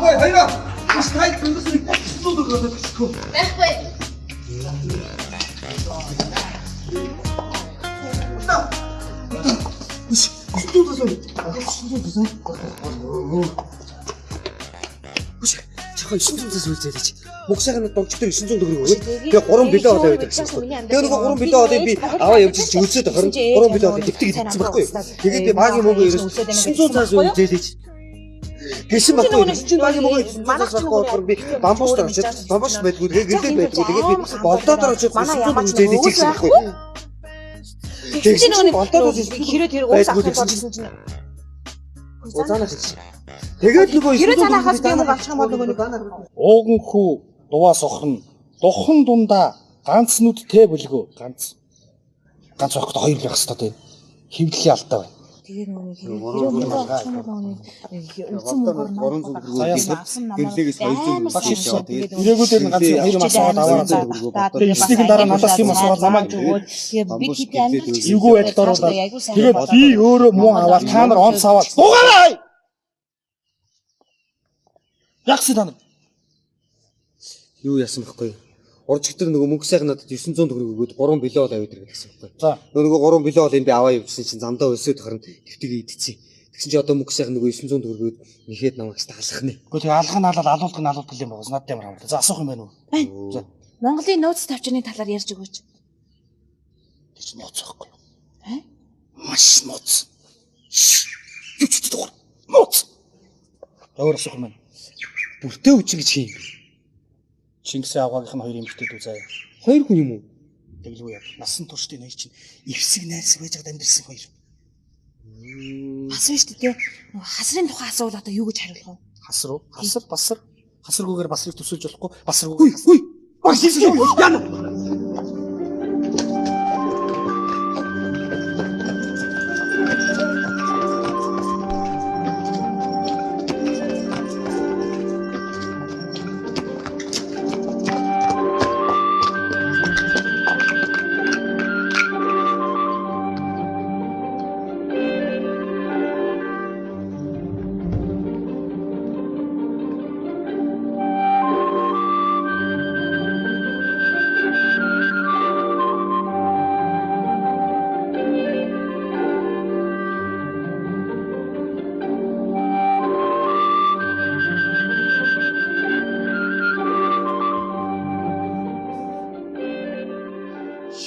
Ой, хайраа. Стайл бүндэс нэг сууд өгөөд гэхгүй. Байхгүй. Чахан 900-аас үлдээд чи. Муксагийн догчдэр 900 төгрөг өгөөд тэгээ 3 билет аваад байдаг гэсэн. Тэгээ нөгөө 3 билет аваад би аваа явж чи үлсээд харин 3 билет аваад дэвтэг идсэн байхгүй юу. Тэгээд би багийн мөнгө ерөөс 900-аас үлдээд чи. Гэсэн баггүй. Чи багийн мөнгө 900-аас авахгүй би бамбуустаар очиж бамбууш байдгүй тэгээд гэлээд байдгүй тэгээд би болдоодоор очиж 900 үлдээд чи гэсэн байхгүй юу. Чи нөгөө болдоодоор хэрэг тэр уус авах гэсэн чинь Узаанаас чи. Тэгээд нөгөө хэрэг цаанахаас би мөнгө авчих юм бол нөгөө Ууган хүү дуваас охно. Духан дундаа ганц нүдтэй бүлгөө ганц. Ганц охид хоёр л явах хэрэгтэй тийм. Хөвдлийн алдаа байна. тэгээд нөгөө үлцэн мөнгөөр гэрлэгээс 200 багш ирсэн. Ирээгүй дээр ганц хоёр мас аваад аваад. Тэгээд эсрэг дараа надаас юм асуугаад намайг би тэд амьд эвгүй байдалд оруулаад. Тэгээд би өөрөө муу аваад та нар онц аваад дугаарай. Ягс та нар. Юу яасан бэхгүй. Уржигтэр нөгөө мөнгө сайхан надад 900 төгрөг өгөөд 3 билет аваад аваад ирэх гэсэн бэхгүй. За. Нөгөө 3 билет аваад би аваа явуулсан чинь замдаа өсөөд харин дэвтгийг идчихсэн. Тэгсэн чи одоо мөнгө сайхан нөгөө 900 төгрөг өгөөд нэхэд намайг таалах нэ. Гэхдээ тэгээ алга нь халаад алуулдаг юм байна. Надад ямар хамаатай. За асуух юм байна уу? За. Монголын нууц тавчны талаар ярьж өгөөч. Тэр чинь нууц байхгүй юу? Маш нууц. Юу ч гэдэг нууц. Өөр асуух юм байна. Бүртээ үчин гэж хин. Чингисийн авгаагийнх нь хоёр эмэгтэй дүү заяа. Хоёр хүн юм уу? Тэглгүй яа. Насан туршдын хоёр чинь эвсэг найрсаг байж байгаад амьдэрсэн хоёр. Асууж шүү дээ. Хасрын тухай асуувал одоо юу гэж хариулах вэ? Хасар уу? Хасар, басар. Хасаргүйгээр басрыг төсөөлж болохгүй. Басаргүйгээр хасар. Хүй. Маш их яана.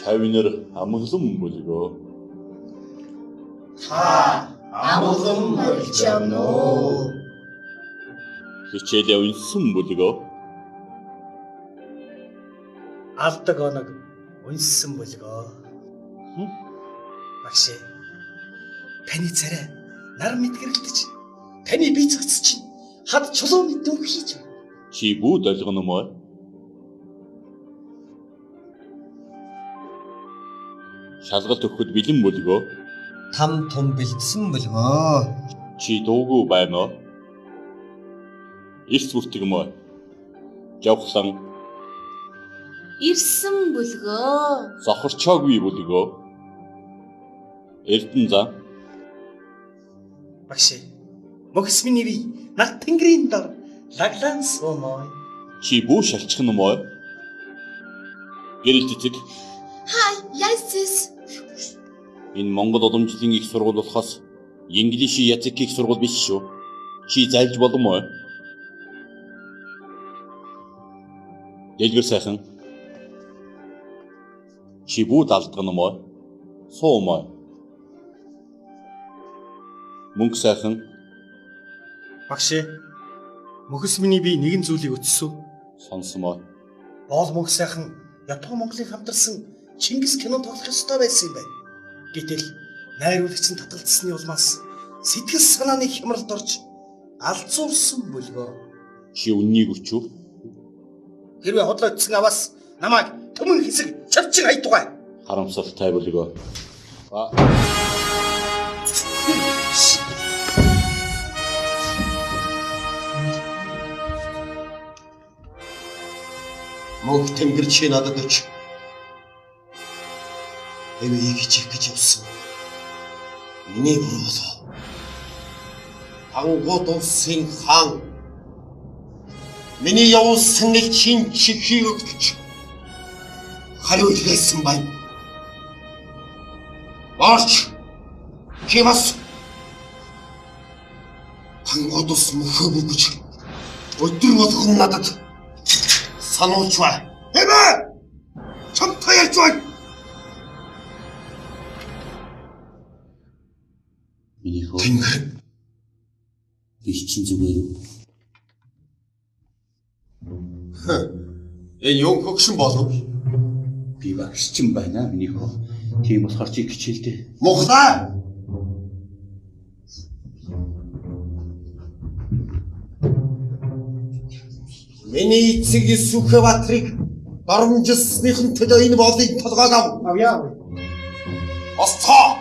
Шавнер амглан бүлгөө. Та амглан болж явна уу? Хичээл явсан бүлгөө. Алдаг оног унссан бүлгөө. Багш. Таны царай нар мэдгэрэлдэж. Таны бие цогц чинь хад чулуу мэт үг хийж байна. Чи бүү долгоно мó. Шалгалт өгөхөд бэлэн бүлгөө. Там том бэлдсэн бүлгөө. Чи дуугүй байна уу? Ирс бүртэг мó. Жавхлан. Ирсэн бүлгөө. Зохорчоогүй бүлгөө. Эрдэнэ. Багш. Мөхс миний бие над тэнгэрийн дор лаглан сумой. Чи бүү шалчихна мó. Гэрэл цэцэг. Hi, yes. Энэ Монгол уламжлалын их сургууль болохоос English язык их сургууль биш шүү. Чи зайлж болов. Дэлгэр сайхан. Чи бүү далдгана мó. Суу мó. Мөнгө сайхан. Багш. Мөхс миний бие нэгэн зүйлийг өтсөн. Сонсомоо. Боол мөнх сайхан Япон Монголыг хамтарсан Чингис кино тоглох ёстой байсан юм байна. Гэтэл найруулагч нь татгалцсны улмаас сэтгэл санааны хямралд орж алзуурсан бүлгөө. Чи үннийг өчөө. Хэрвээ хотлогдсон аваас намайг төмөн хэсэг чавчин хайдугай. Харамсалтай бүлгөө. Мөнх тэнгэр чи надад өч. Эвэйг хичих гэж явсан. Миний буруу болоо. Ангууд улсын хаан. Миний явуулсан элчин чихийг өгч хариулсан байна. Марч! Кимас! Ангууд ус мөхөө бүгж өдөр болгон надад сануулж бай. Эвэ! Чамтай ярьж бай. Минийхөө Тэнгэр би чинь зүгээр үү? энэ юу хөгшин болов? Би багшчин байна минийхөө. Тийм болохоор чи хичээлдээ. Мухлаа! Миний эцэг Сүхбаатарыг дарамжилсныхын төлөө энэ боолыг толгойд авъя. Осцоо!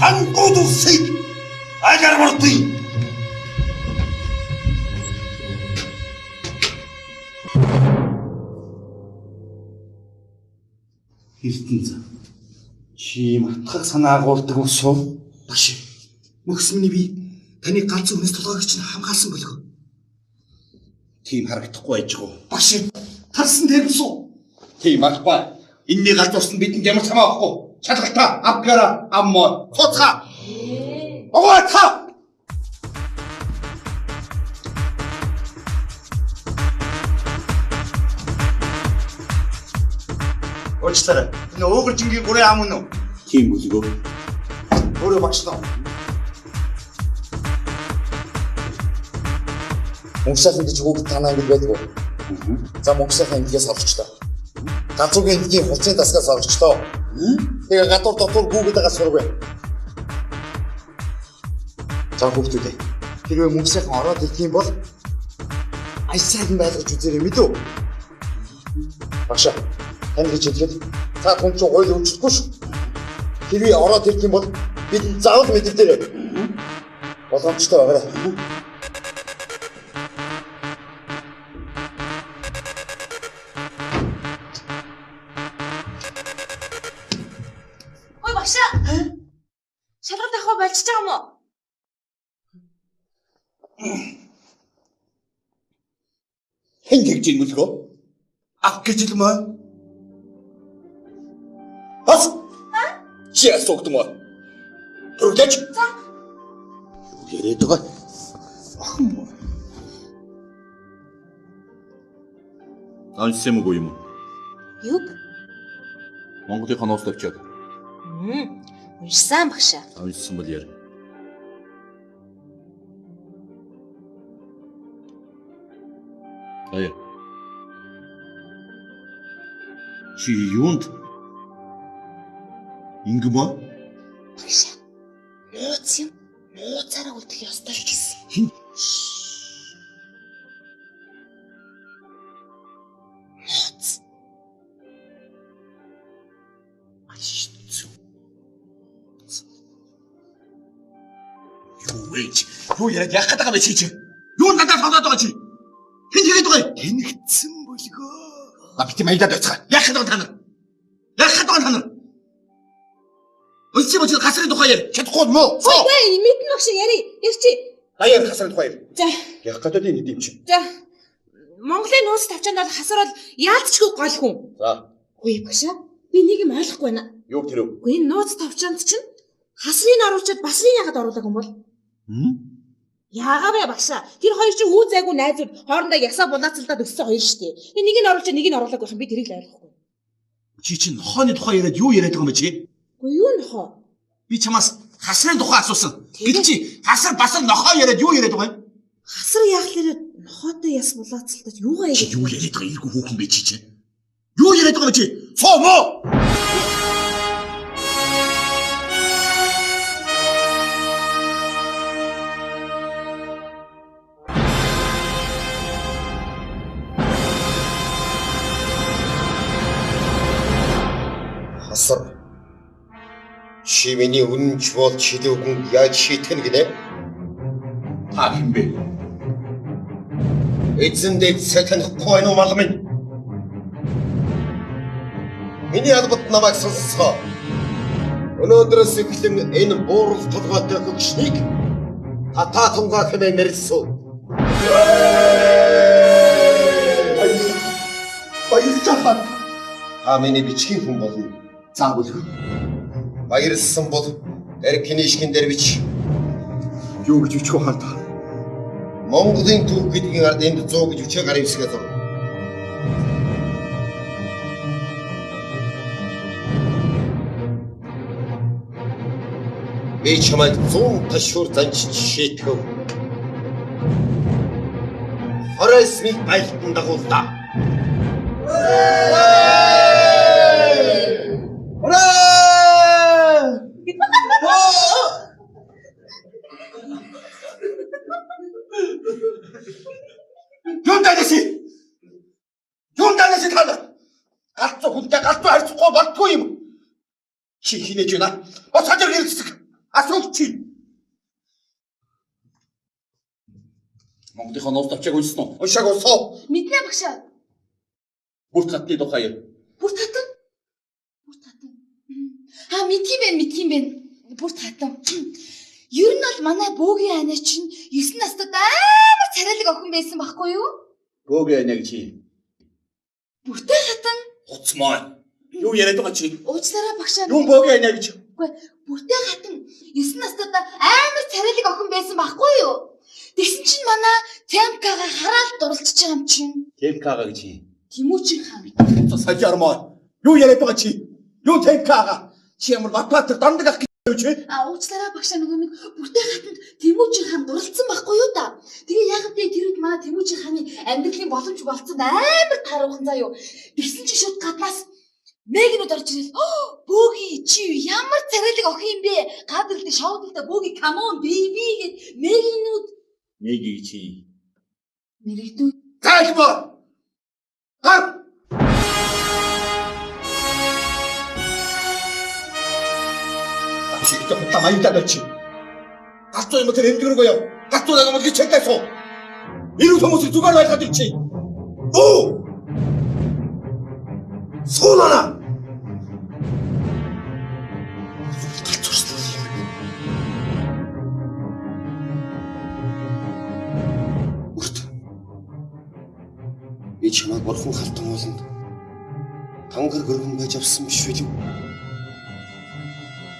Хангууд улсыг агаар мартыг! Эрдэнэ. Чи матхаг санаа агуулдаг өсөө. Багш, мөхсмний би таны ганц үнэс толгойг чинь хамгаалсан болов. Тийм харагдахгүй байжгаа. Багш, тарсан дээр босоо. Тийм арахгүй. Энэний галз урсан бидэнд ямар ч хамаа авахгүй. Шалгалтаа авгаараа аммаа. Цуцгаа. Овоо та. Уучлаарай. Энэ өөгөржингийн гурийн ам үнэ. Тийм бүлгөө. Өөрөө багшлаа. Мөнгөсийн гэж хүүхд танаа ингэ байдгүй. За мөнгөсийн эндгээс авчихлаа. Ганцуугийн эндгийн хуцын дасгаас авчихлаа. Тэгээ гадуур дотор гүүгдээс сурвэ. За хүүхдүүдээ. Хэрвээ мөнгөсийн ороод ирэх юм бол айсаад байлгаж үзээрэй мэдүү. Багшаа. Тань гэж хэлгээд та түн чинь гойл өвчлөхгүй шүү. Хэрвээ ороод ирэх юм бол бид заавал мэддээрэй. Боломжтой байгаарай. Ой багшаа. Шалгалт авах болчихж байгаа юм уу? Хэн тэгж юм бүлгөө? Ах гэж л маа. Бас. Чи асуугд юм уу? Түргэж. За. Яриад байгаа. Ахын боо. Аньсэм үгүй юм уу? Юг? Монголын ханоос тавьчаад. Уншсан багшаа. Аньсан бол яар. Ая. Чи юунд? Ингмаа? Багшаа. Нууц юм. Нууцаараа үлдэх ёстой л гэсэн. Хин? Нууц. Юу вэж? Юу яриад яах гэдэг юм бэ чи? Юу надад тоглоод байгаа чи? Хэн тэгээд байгаа юм? Тэнэгцэн болгоо. А бити маягдаад байцгаа. Яах гэдэг та нар? Яах гэдэг та нар? Өсчи мөч гасрын тухай яар. Чадахгүй мó. Ой, мэдэн багш яри. Ярчи. Аяар гасрын тухай яар. За. Яах гэдэг юм ийм чи. За. Монголын нууц тавчаанд бол хасрал яалтчгүй гол хүн. За. Ой багшаа. Би нэг юм ойлгохгүй байна. Юу тэр вэ? Үгүй энэ нууц тавчаанд чинь хасрыг оруулчаад басрыг яагаад оруулаагүй юм бол? Яагаа вэ багшаа? Тэр хоёр чинь үү зайгүй найзууд хоорондоо ягсаа булаацалдаад өссөн хоёр шүү дээ. Тэгээ нэг нь оруулж нэг нь оруулаагүй юм би тэрийг л ойлгохгүй. Чи чинь нохооны тухай яриад юу яриад байгаа юм бэ чи? Үгүй юу нөхөө? Би чамаас хасрын тухай асуусан. Гэвч чи хасар басар нохоо яриад юу яриад байгаа юм? Хасар яахлаараа нохоотой яс булаацалдаад юугаа Чи юу яриад байгаа иргэн хүүхэн бэ чи? Юу яриад байгаа юм чи? Фоо мо. Хасар. Чи миний үнэнч бол чилүүгэн яаж шийтгэн гинэ? Та хэм бэ? Эзэндээ танихгүй байна уу малмын? Миний албат намайг сонсгоо. Өнөөдрөөс эхлэн энэ буурал толгойтой хөгшнийг хатаа тунгаа хэмээн нэрлэсэн. Баярлалаа. Та миний бичгийн хүн болно. Заавал баярлсан бол эркнийшгэн дээр бич. Юу гэж бичих вэ хаа? Монголын төв гэдгийн ард энд 100 гэж бичээ гарын хэсгээ зур. Би чамайг 100 ташуур занчиж шийтгэв. Хоросмиг байлтан дагуулдаа. Юундаанэси тана. Галзуу хүнтэй галзуу харьцахгүй болтгүй юм. Чи хинэж байна? Босгож ирэлцэг. Асуух чи. Монголынхоо ноос тавчааг уншсан уу? Уншааг унсоо. Мэднэ багшаа. Бүрт хатны тухай юм. Бүрт хатан. Мэдхийм бэ. Бүрт хатан. Ер нь бол манай бөөгийн анаа чинь 9 настад амар царайлаг охин байсан байхгүй юу? Бөөгийн анаа гэж юм. Бүртээ хатан. Уцмаа. Юу яриад байгаа чи? Уучлаарай багшаа. Юу бөөгийн анаа гэж? Үгүй, бүртээ хатан 9 настад амар царайлаг охин байсан байхгүй юу? Тэгсэн чинь манай Темкага хараад дурлцж байгаа юм чинь. Темкага гэж юм. Тэмүүчин хаан. Сажармаа. Юу яриад байгаа чи? Юу Темкага? Чи ямар Батбаатар дандаг ах гэж вэ? Уучлаарай багшаа нэг бүртээ хатанд Тэмүүчин хаан дурлцсан байхгүй юу та? Тэгээ яг үгүй тэр үед манай Тэмүүчин хааны амьдралын боломж болцсон амар таруухан заа юу. Тэгсэн чинь шууд гаднаас Мэгнүүд орж ирэл. Бөөги чи ямар царайлаг охин юм бэ? Гадралд шоудлаа бөөги come on baby гэд Мэгнүүд Мэги чи. мэрэгдүү. Тайлбар. Гар. Чигтэй хутаа маяудаа чи. Гацуу юм тэр эндгэргүй яв. Гацуу нэг юм гэж чигтэйсуу. Ирүү хүмүүсийг зүгээр байлгаад ир чи. Оо! Суулана. Би чамайг бурхан халтан ууланд хангар гөргөн байж авсан биш үү?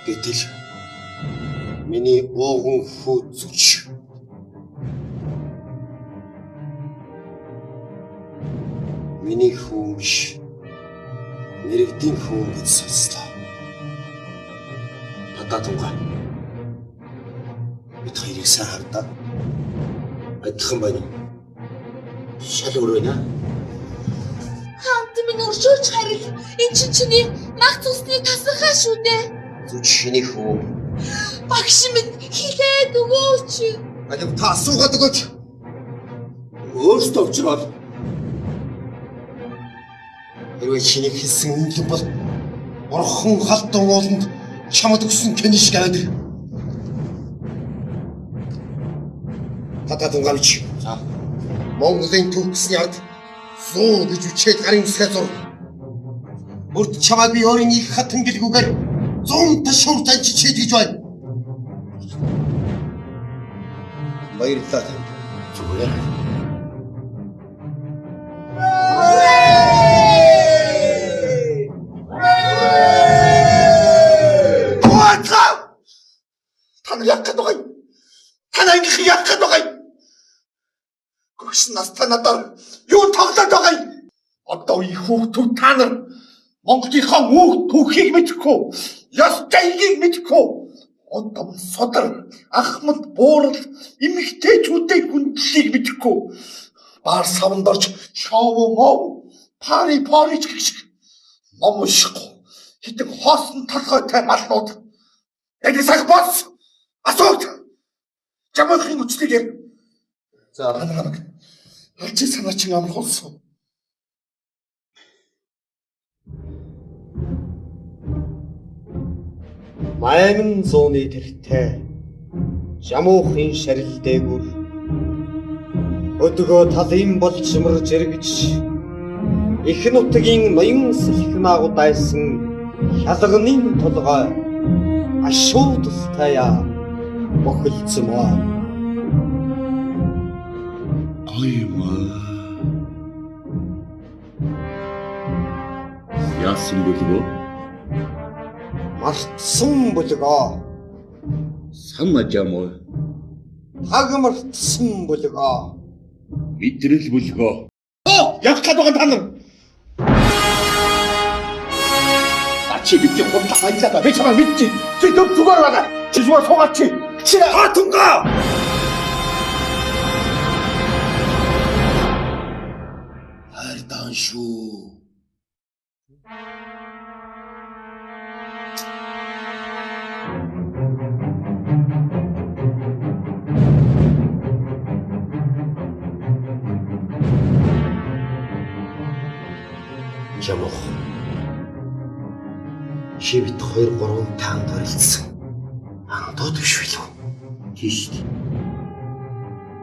Гэтэл миний ууган хүү зүч миний хүн биш нэрэгдийн хүн гэж сонслоо. Татаа тунгаа бид хоёрыг сайн хардаа адилхан байна. Шал өөр байна. Минь өршөөлж харил. Энд чиний нах цусны тасархаа шүү дээ. Зүч шиний хүү. Багш минь хилээд өгөөч. Алив та асуугаад өгөөч. Өөртөө очроод. Хэрвээ чиний хэлсэн юм бол бурхан халтан ууланд чамд өгсөн кэниш гэдэг. Татаа тунгаавч. За. Монголын төгсний ард 100 гэж үчээд гарын үсгээ зур. Бүрд чамайг би өөрийн их хатан гэлгүүгээр 100 ташуур занчиж хийж байна. Баярлалаа. Зүгээр. Таны яг гэдэг юм. Таны ангих яг гэдэг юм. Гүш настанадаар юу тоглоод байгаа юм? Одоо их хүүхдүүд та нар Монголынхаа мөнх түүхийг мэдэхгүй, ёс зайгийг мэдэхгүй. Одоо содар, ахмад, буурал, эмэгтэйчүүдийн хүндлийг мэдэхгүй. Баар савнд орж шоу мов, пари гэх шиг ном уншихгүй. Хитэг хоосон толгойтой малнууд. Эдгээр цаг бос. Асууд. Жамаахийн үчлэг юм. За намайг аль чи санаа чин амархуулсан. Майман зууны тэртээ жамуухын шарил дээгүүр өдгөө талын болж мөрж эргэж их нутгийн ноён салхимаагууд айсан хялганы толгой ашуудалтайя охилцмоо. Гоймаа. Яасан бөлгөө? Мартсан бүлгөө. Санаж ямаа. Хагмартсан бүлгөө. Мэдрэл бөлгөө. Оо, яг гадаг та нар. Чи бид хурдлах ажиллаа. Би чамаа мэдчих. Чи төв зүгээр байна. Чи зүгээр суугаач. Чи хатунгаа. Хайртан шүү. Жамох. Чи бит 2-3 таанд оролцсон. Андууд биш билүү? Тийш дээ.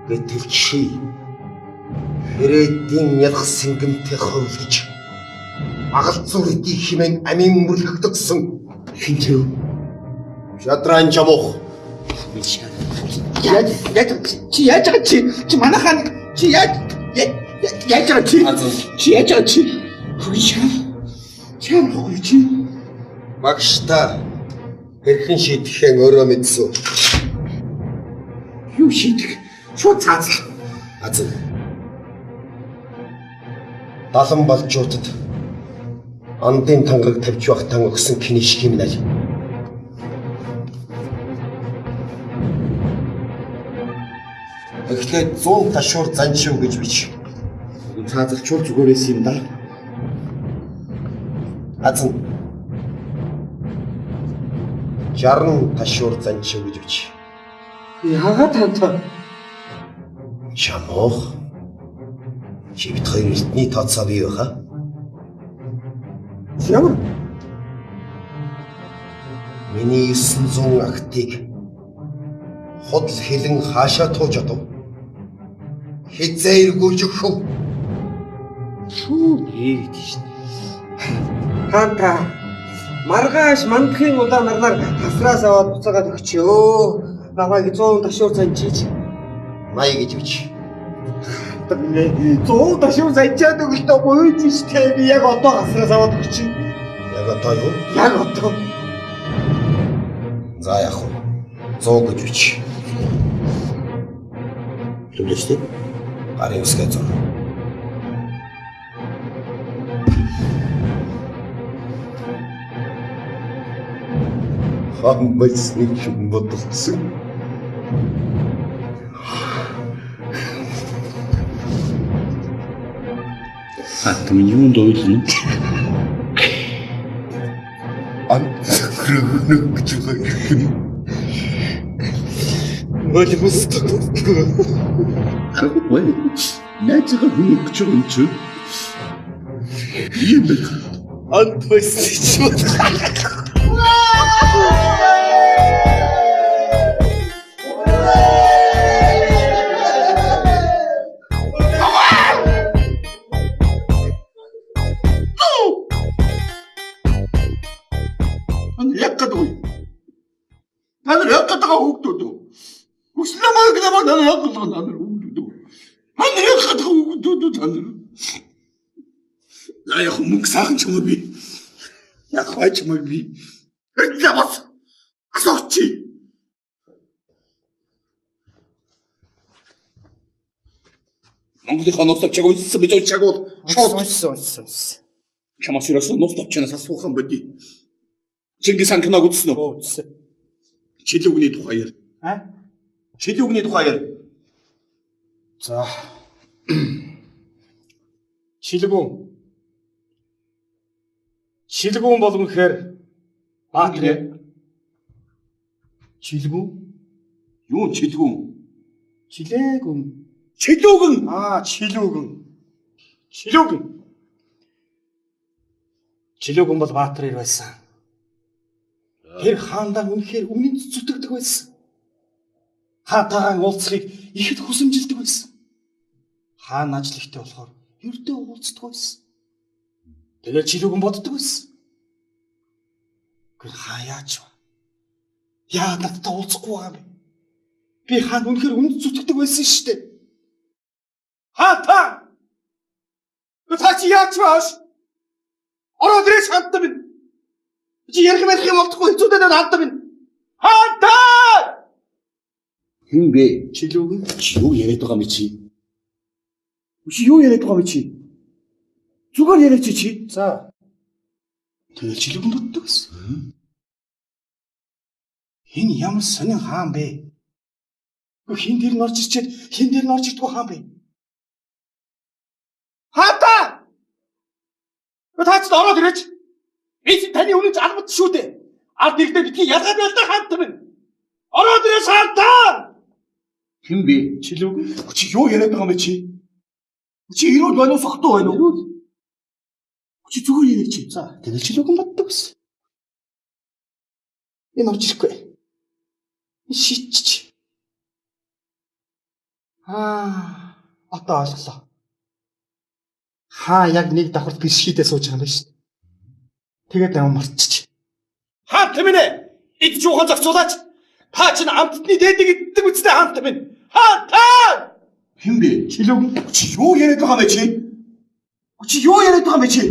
Гэтэл чи Хэрэдийн ялах сэнгэмтэй ховлож агалзуур идээх хэмээн амийн бүлгэгдсэн. Хинтүү. Шадран жамох. Яаж байгаа чи манайхаа чи яаж байгаа чи яаж байгаа чи хөөе чи Магшта хэрхэн шийдэхээ өөрөө мэдсэн. юу шийдэх шууд цаазах Азан. Далан балжуутад андын тангараг тавьж байхтан өгсөн киниш химнэл. Эхлээд 100 ташуур заншив гэж бич. цаазалчуул зүгээр байсан юм да. Азан. 60 ташуур заншив гэж бич. Яагаад тантаа? Жамох. Чи бит хоёр эртний тооцоо бий байхаа. Ямар? Миний 900 актыг худал хилэн хаашаа тууж одов. Хизээ эргүүлж өгөв. Шүү ээд шин. Тантаа маргааш мандахын удаа нарнаар хасраас аваад буцаагаад өгчөө. Намайг 100 ташуур занчиж. 80 гэж бич. 100 ташуур занчаад өгөлтөө гойж штэ би яг одоо хасраас аваад өгчий. Яг одоо юу? Яг одоо. За яг уу. 100 гэж бич. Лүлэштэй. Гарын үсгээ 100. Хамбайсны юм бодолцсон. Хатам юунд ойлно? Анхрэгнэг гэж байгаа. Молимсдаг. Аргагүй. Найзгаа хүнөж байгаа юм чи. Ийм байх. Антвайсны чууд. 나는 약하다가 욱도도 무슬람하게 나만 나는 약하다가 나는 욱도도 나는 약하다가 욱도도 나는 나야 묵사한 정업이 약하의 정업이 잡았어 아서치 몽골이 건너서 자고 있으면 좀 자고 Сонс. 참아시라서 노스톱천에서 소한 번디 징기산 끝나고 쓰노 제조군이 도가열. 제조군이 도가열. За. Шилгүүн болгон гэхээр Баатрэ. Шилгүүн? Юу чилгүүн? Чилээгүн. чилүүгэн. Чилүүгэн. Чилүүгэн бол Баатрэр байсан. Тэр хаандаа үнэхээр үнэн зүтгэдэг байсан. Хаатайгаа уулзахыг ихэд хүсэмжилдэг байсан. Хаан ажил ихтэй болохоор ердөө уулздаг байсан. Тэгээд чилүүгэн боддог байсан. Гэр хаяач ба. Яагаад надтай уулзахгүй байгаа юм бэ? Би хаана үнэхээр үнэт зүтгэдэг байсан шүү дээ. Та чи яаж бааш? Ороод ирэх хандсан минь. Чи ярих мэрх юм болтохгүй хэцүүдэд хандсан минь. Хантаа! Хэн бэ? Чилүүг чи юу яриад байгаа юм чи? Чи юу яриад байгаа юм чи? Зүгээр яриач чи. За. Тэгэл чилүүг дутдаг гэсэн. Энэ ямар сонин хаан бэ? Хин дээр нь орж ирчээд хин дээр нь орж ирдгүү хаан бэ? Хата! Таач ороод ирээч. Би таны үнэн албад шүү дээ. Ард ирдэ битгий ялгаад байлаа хаант минь. Ороод ирээ шаардаа. Хэн бэ? Чилүүг чи юу яриад байгаа юм бэ чи? Чи ирүүл байна уу сохтуу байна уу? Чи зүгээр яриа чи. За, тэгэл чилүүгэн боддог гэсэн. Энэ орж ирэхгүй. Шичч. Одоо ойлголоо. Яг нэг давхарт гэршидээ сууж байгаа юм байна шүү дээ. Тэгээд юм марччих. Хаант минь ээ? Эд жуухан зохицуулаач. Та чинь амтны дээдэг иддэг үстэй хаант минь. Хаант! Хэн бэ? Чилүүг чи юу яриад байгаа юм бэ чи? Чи юу яриад байгаа юм бэ чи?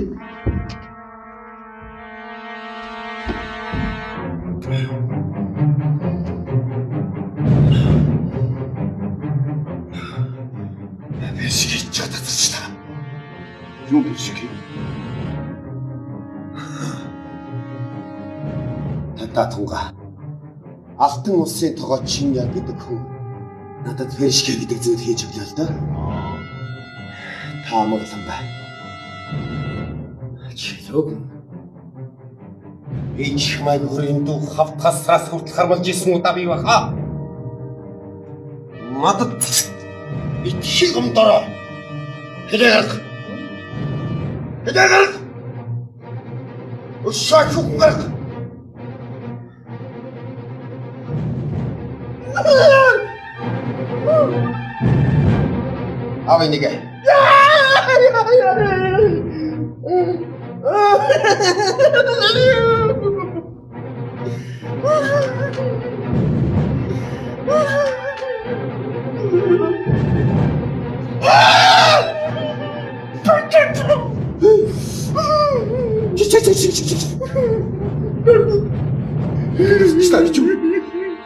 Бишгий чадчихлаа. Юу бишгий? Тататунга. Алтан улсын тогоо чин яг гэдэг хүн надад бишгий гэдэг зүйл хийж өглөө л да. Та амгалан бай. Чилүүг. Эч май хүрээнд хавтгасраас хүртэл хармалж исэн удаа бий баха. Надад итхил гомдороо. Хэдэрэг. Өшөөч үгээр. Аваа нэг.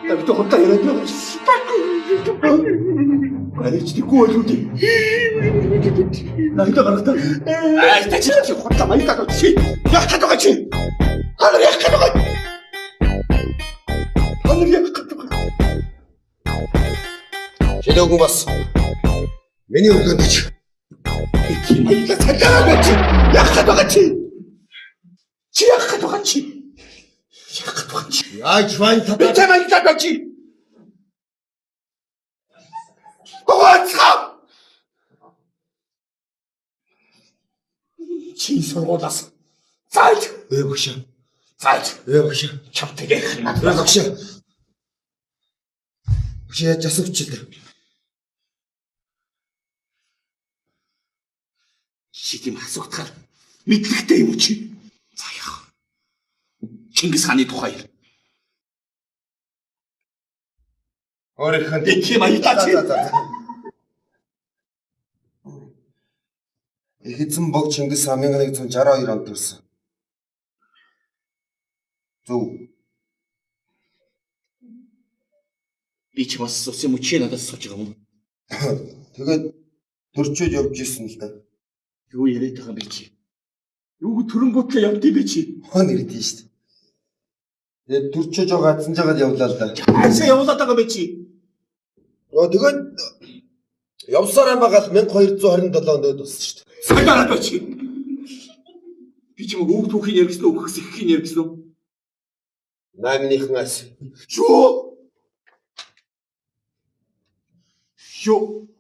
Tapi tu hotel yang ada. Ada jadi kuat tu. Nah itu kan tu. Kita jadi hotel mana tak tu? Ya kata kau cik. Kalau ya kata kau. Kalau ya kata kau. Чилүүг бас миний өргөнд чи. Iki sadar kau cik. Ya kata kau cik. Ya kata kau cik. Яаж вайн татаа. Би чамайг татаач. Гоцгоо. Чи сургуулаас цааш. Өгш. Цааш. Өгш. Чавтгийг ханаад. Өгш. Өгш яаж асуучлаа. Шигим асуутахаар мэдлэгтэй юм чи. За яах. Чингис хааны тухай. Өөрийнхөө дэхи маягтаач. Их эзэн бог Чингис 1162 онд төрсөн. Зөв. Би ч бас үсэн мөчөө надад сууж байгаа юм. Тэгээд төрчөөд явж ирсэн л да. Юу яриад байгаа бэ чи? Юу төрөнгөтлөө явдгийг бэ чи? Хон ирдэ шүү дээ. Тэгээд төрчөөж байгаа атсан жагаад явлаа л да. Аашаа явуулаад байгаа бэ чи? Тэгээд явсараа байгаа л 1227 онд туссан шүү дээ. Сагараад ба чи. Би ч юм уу түүхийн яригч нөө өгөхс ихийн яригч нөө. Наймныхан ас. Юу? Юу?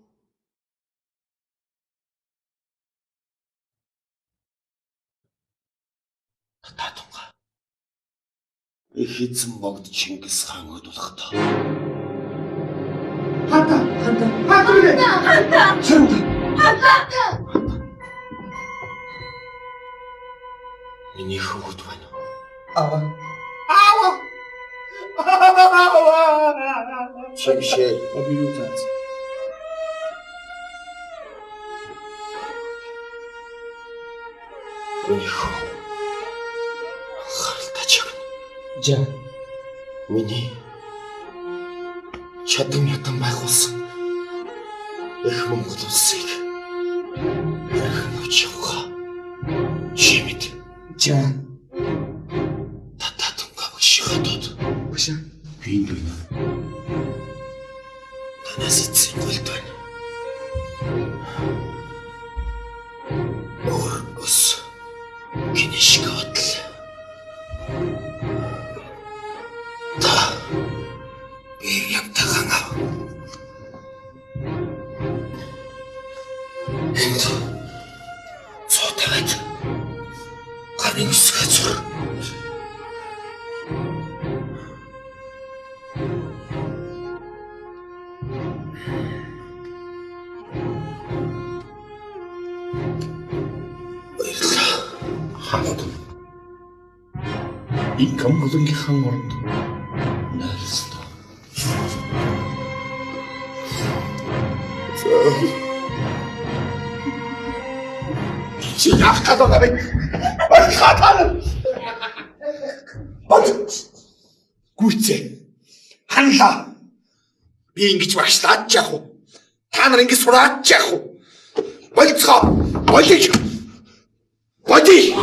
Тататунга. Их эзэн богд Чингис хаан өдөлхтөө. Хата. Миний хөвгүүд байна уу? Ава. Чи бишээ. Би юу цаац. Өнөхөө. Харалтаж явна. Жаа. Миний чадам ятан байх болсон. Эх Монгол улсыг ахнавч явах. Чимэд. Жаа. Тататунгаа бишхатод. Баша. Би энэ байна. Танаас эцэг болд байна. Орос. Кинешг бодол. Та би явтахан ав. Энд цотагт гарын үсгээ зур. Хамт. И Камбулынгийнхан оронд найрсдаг. Чи яах гээд байгаа бэ? Хатаа. Бод. Гүйцээ. Ханлаа. Би ингэж багшлаач яах вэ? Та нар ингэж сураач яах вэ? Болцгоо. Болиж. Боди.